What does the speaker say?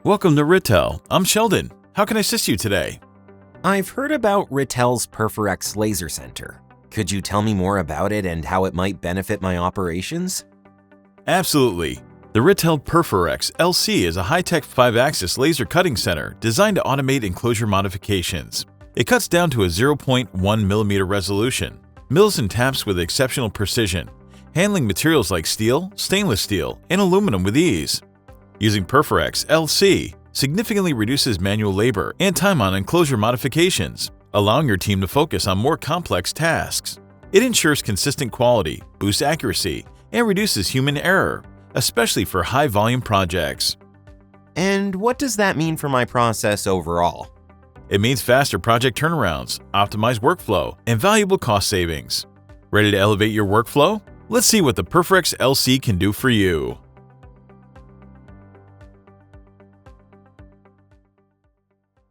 Welcome to Rittal. I'm Sheldon. How can I assist you today? I've heard about Rittal's Perforex Laser Center. Could you tell me more about it and how it might benefit my operations? Absolutely. The Rittal Perforex LC is a high-tech 5-axis laser cutting center designed to automate enclosure modifications. It cuts down to a 0.1 mm resolution, mills and taps with exceptional precision, handling materials like steel, stainless steel, and aluminum with ease. Using Perforex LC significantly reduces manual labor and time on enclosure modifications, allowing your team to focus on more complex tasks. It ensures consistent quality, boosts accuracy, and reduces human error, especially for high-volume projects. And what does that mean for my process overall? It means faster project turnarounds, optimized workflow, and valuable cost savings. Ready to elevate your workflow? Let's see what the Perforex LC can do for you.